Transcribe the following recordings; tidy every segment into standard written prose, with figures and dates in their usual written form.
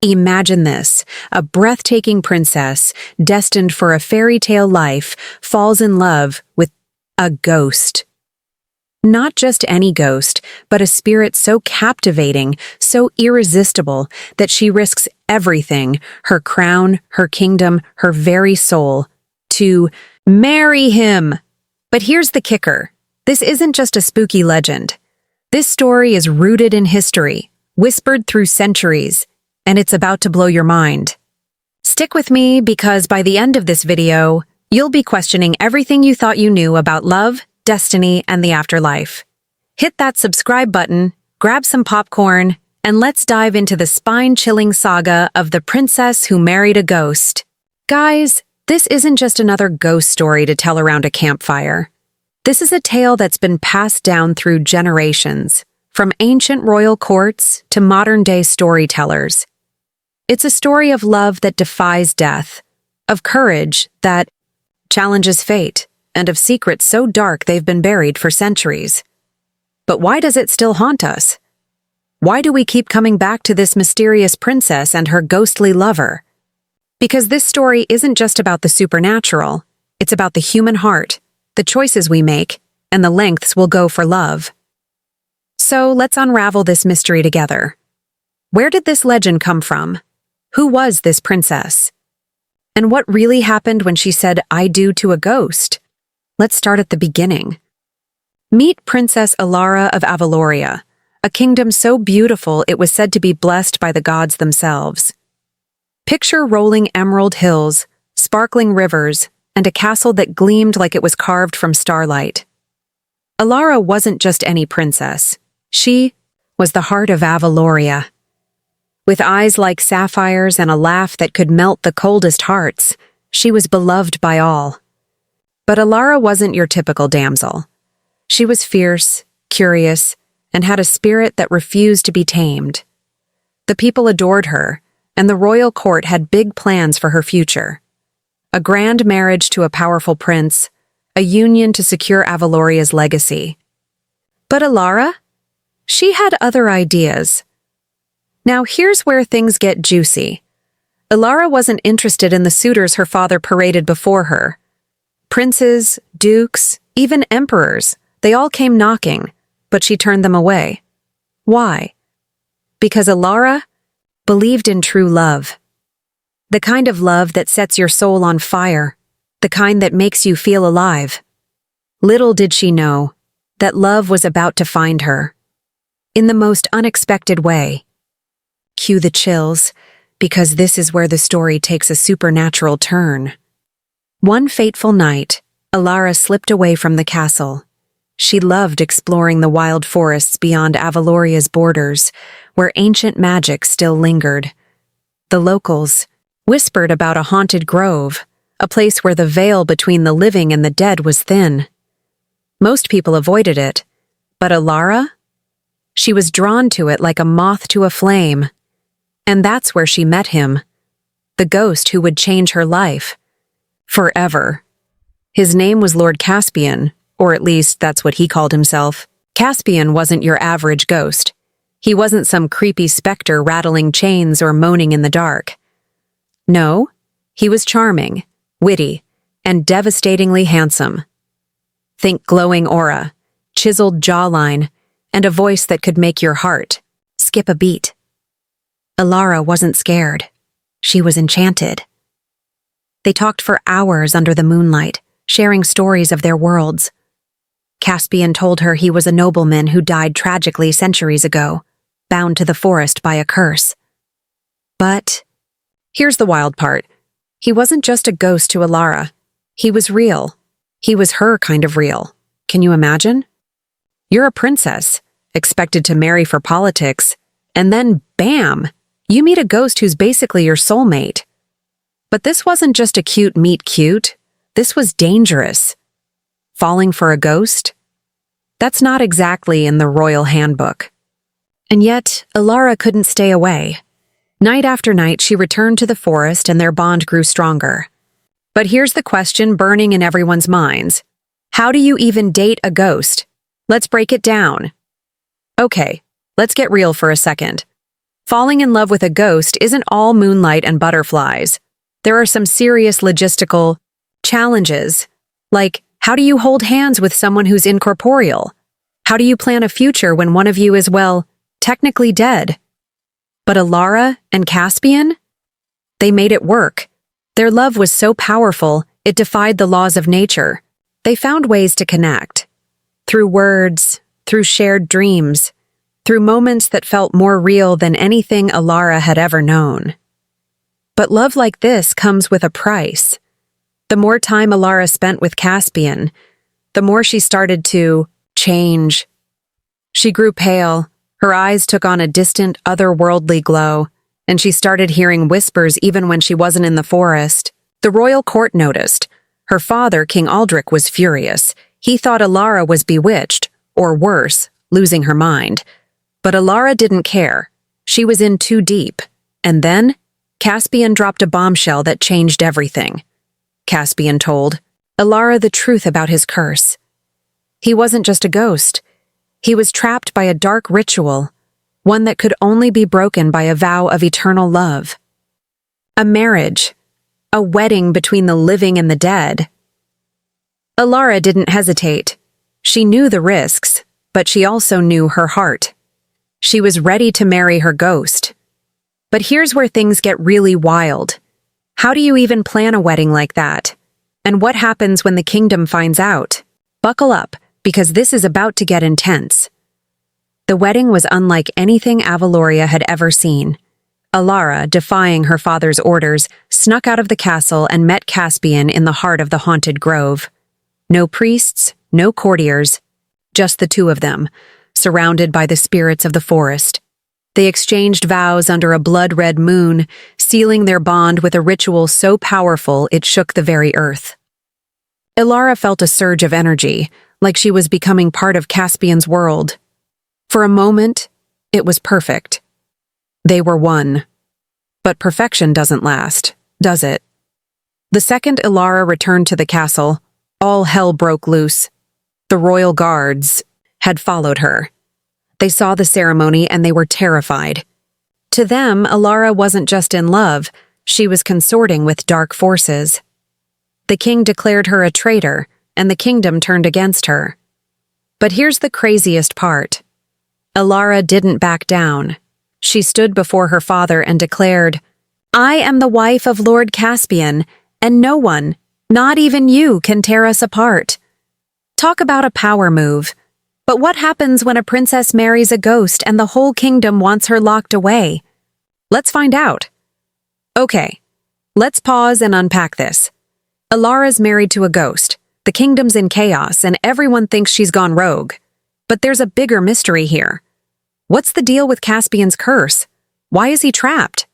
Imagine this. A breathtaking princess, destined for a fairy tale life, falls in love with a ghost. Not just any ghost, but a spirit so captivating, so irresistible, that she risks everything, her crown, her kingdom, her very soul, to marry him. But here's the kicker. This isn't just a spooky legend. This story is rooted in history, whispered through centuries, and it's about to blow your mind. Stick with me because by the end of this video, you'll be questioning everything you thought you knew about love, destiny, and the afterlife. Hit that subscribe button, grab some popcorn, and let's dive into the spine-chilling saga of the princess who married a ghost. Guys, this isn't just another ghost story to tell around a campfire. This is a tale that's been passed down through generations, from ancient royal courts to modern-day storytellers. It's a story of love that defies death, of courage that challenges fate, and of secrets so dark they've been buried for centuries. But why does it still haunt us? Why do we keep coming back to this mysterious princess and her ghostly lover? Because this story isn't just about the supernatural, it's about the human heart, the choices we make, and the lengths we'll go for love. So let's unravel this mystery together. Where did this legend come from? Who was this princess? And what really happened when she said, "I do" to a ghost? Let's start at the beginning. Meet Princess Alara of Avaloria, a kingdom so beautiful it was said to be blessed by the gods themselves. Picture rolling emerald hills, sparkling rivers, and a castle that gleamed like it was carved from starlight. Alara wasn't just any princess. She was the heart of Avaloria. With eyes like sapphires and a laugh that could melt the coldest hearts, she was beloved by all. But Alara wasn't your typical damsel. She was fierce, curious, and had a spirit that refused to be tamed. The people adored her, and the royal court had big plans for her future. A grand marriage to a powerful prince, a union to secure Avaloria's legacy. But Alara? She had other ideas. Now here's where things get juicy. Alara wasn't interested in the suitors her father paraded before her. Princes, dukes, even emperors, they all came knocking, but she turned them away. Why? Because Alara believed in true love. The kind of love that sets your soul on fire, the kind that makes you feel alive. Little did she know that love was about to find her. In the most unexpected way. Cue the chills, because this is where the story takes a supernatural turn. One fateful night, Alara slipped away from the castle. She loved exploring the wild forests beyond Avaloria's borders, where ancient magic still lingered. The locals whispered about a haunted grove, a place where the veil between the living and the dead was thin. Most people avoided it, but Alara? She was drawn to it like a moth to a flame. And that's where she met him, the ghost who would change her life. Forever. His name was Lord Caspian, or at least that's what he called himself. Caspian wasn't your average ghost. He wasn't some creepy specter rattling chains or moaning in the dark. No, he was charming, witty, and devastatingly handsome. Think glowing aura, chiseled jawline, and a voice that could make your heart skip a beat. Alara wasn't scared. She was enchanted. They talked for hours under the moonlight, sharing stories of their worlds. Caspian told her he was a nobleman who died tragically centuries ago, bound to the forest by a curse. But here's the wild part. He wasn't just a ghost to Alara. He was real. He was her kind of real. Can you imagine? You're a princess, expected to marry for politics, and then bam! You meet a ghost who's basically your soulmate. But this wasn't just a cute meet cute. This was dangerous. Falling for a ghost? That's not exactly in the royal handbook. And yet, Alara couldn't stay away. Night after night, she returned to the forest and their bond grew stronger. But here's the question burning in everyone's minds. How do you even date a ghost? Let's break it down. Okay, let's get real for a second. Falling in love with a ghost isn't all moonlight and butterflies. There are some serious logistical challenges, like how do you hold hands with someone who's incorporeal? How do you plan a future when one of you is, well, technically dead? But Alara and Caspian? They made it work. Their love was so powerful, it defied the laws of nature. They found ways to connect. Through words, through shared dreams, through moments that felt more real than anything Alara had ever known. But love like this comes with a price. The more time Alara spent with Caspian, the more she started to change. She grew pale, her eyes took on a distant, otherworldly glow, and she started hearing whispers even when she wasn't in the forest. The royal court noticed. Her father, King Aldrich, was furious. He thought Alara was bewitched, or worse, losing her mind. But Alara didn't care. She was in too deep. And then, Caspian dropped a bombshell that changed everything. Caspian told Alara the truth about his curse. He wasn't just a ghost. He was trapped by a dark ritual, one that could only be broken by a vow of eternal love. A marriage, a wedding between the living and the dead. Alara didn't hesitate. She knew the risks, but she also knew her heart. She was ready to marry her ghost. But here's where things get really wild. How do you even plan a wedding like that? And what happens when the kingdom finds out? Buckle up, because this is about to get intense. The wedding was unlike anything Avaloria had ever seen. Alara, defying her father's orders, snuck out of the castle and met Caspian in the heart of the haunted grove. No priests, no courtiers, just the two of them, surrounded by the spirits of the forest. They exchanged vows under a blood-red moon, sealing their bond with a ritual so powerful it shook the very earth. Alara felt a surge of energy, like she was becoming part of Caspian's world. For a moment, it was perfect. They were one. But perfection doesn't last, does it? The second Alara returned to the castle, all hell broke loose. The royal guards had followed her. They saw the ceremony and they were terrified. To them, Alara wasn't just in love, she was consorting with dark forces. The king declared her a traitor, and the kingdom turned against her. But here's the craziest part. Alara didn't back down. She stood before her father and declared, "I am the wife of Lord Caspian, and no one, not even you, can tear us apart." Talk about a power move. But what happens when a princess marries a ghost and the whole kingdom wants her locked away? Let's find out. Okay, let's pause and unpack this. Alara's married to a ghost, the kingdom's in chaos, and everyone thinks she's gone rogue. But there's a bigger mystery here. What's the deal with Caspian's curse? Why is he trapped?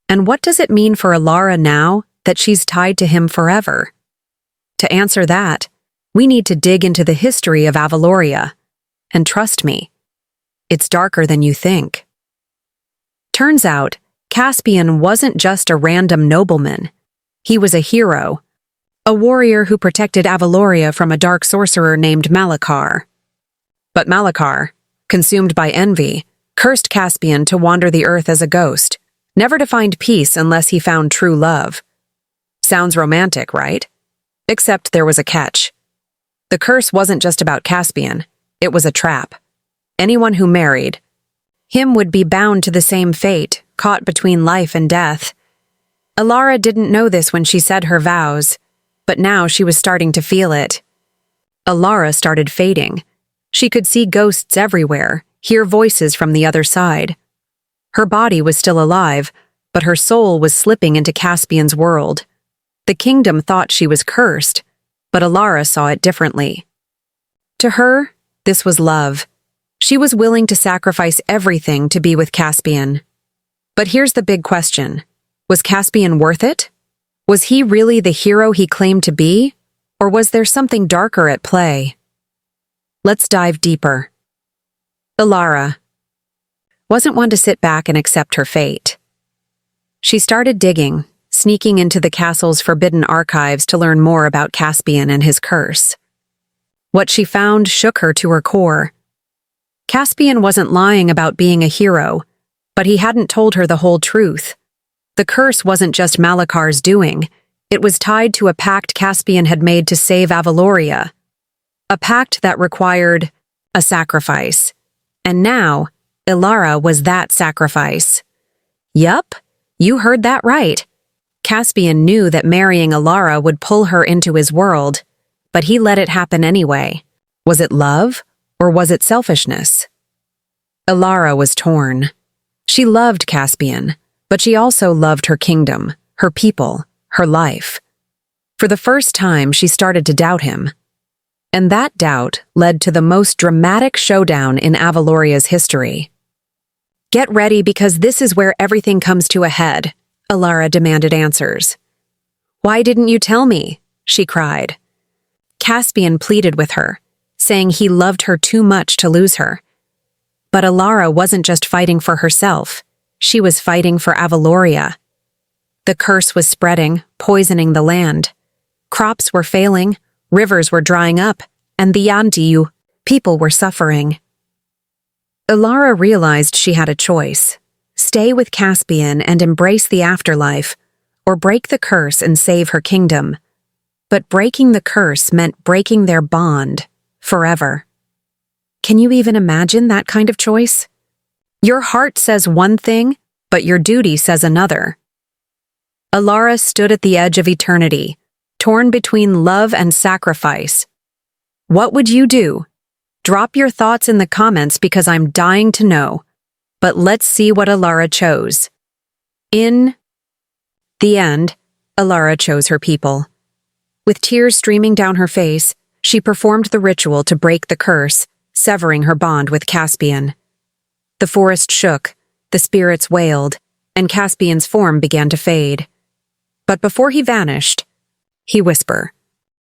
And what does it mean for Alara now that she's tied to him forever? To answer that, we need to dig into the history of Avaloria. And trust me, it's darker than you think. Turns out, Caspian wasn't just a random nobleman. He was a hero, a warrior who protected Avaloria from a dark sorcerer named Malachar. But Malachar, consumed by envy, cursed Caspian to wander the earth as a ghost, never to find peace unless he found true love. Sounds romantic, right? Except there was a catch. The curse wasn't just about Caspian. It was a trap. Anyone who married him would be bound to the same fate, caught between life and death. Alara didn't know this when she said her vows, but now she was starting to feel it. Alara started fading. She could see ghosts everywhere, hear voices from the other side. Her body was still alive, but her soul was slipping into Caspian's world. The kingdom thought she was cursed, but Alara saw it differently. To her, this was love. She was willing to sacrifice everything to be with Caspian. But here's the big question. Was Caspian worth it? Was he really the hero he claimed to be? Or was there something darker at play? Let's dive deeper. Alara wasn't one to sit back and accept her fate. She started digging, sneaking into the castle's forbidden archives to learn more about Caspian and his curse. What she found shook her to her core. Caspian wasn't lying about being a hero. But he hadn't told her the whole truth. The curse wasn't just Malakar's doing. It was tied to a pact Caspian had made to save Avaloria. A pact that required a sacrifice. And now, Ilara was that sacrifice. Yup, you heard that right. Caspian knew that marrying Ilara would pull her into his world, but he let it happen anyway. Was it love, or was it selfishness? Ilara was torn. She loved Caspian, but she also loved her kingdom, her people, her life. For the first time, she started to doubt him. And that doubt led to the most dramatic showdown in Avaloria's history. Get ready, because this is where everything comes to a head, Ilara demanded answers. Why didn't you tell me? She cried. Caspian pleaded with her, saying he loved her too much to lose her. But Ilara wasn't just fighting for herself, she was fighting for Avaloria. The curse was spreading, poisoning the land. Crops were failing, rivers were drying up, and the Yandiyu people were suffering. Ilara realized she had a choice: stay with Caspian and embrace the afterlife, or break the curse and save her kingdom. But breaking the curse meant breaking their bond forever. Can you even imagine that kind of choice? Your heart says one thing, but your duty says another. Ilara stood at the edge of eternity, torn between love and sacrifice. What would you do? Drop your thoughts in the comments, because I'm dying to know. But let's see what Ilara chose. In the end, Ilara chose her people. With tears streaming down her face, she performed the ritual to break the curse, severing her bond with Caspian. The forest shook, the spirits wailed, and Caspian's form began to fade. But before he vanished, he whispered,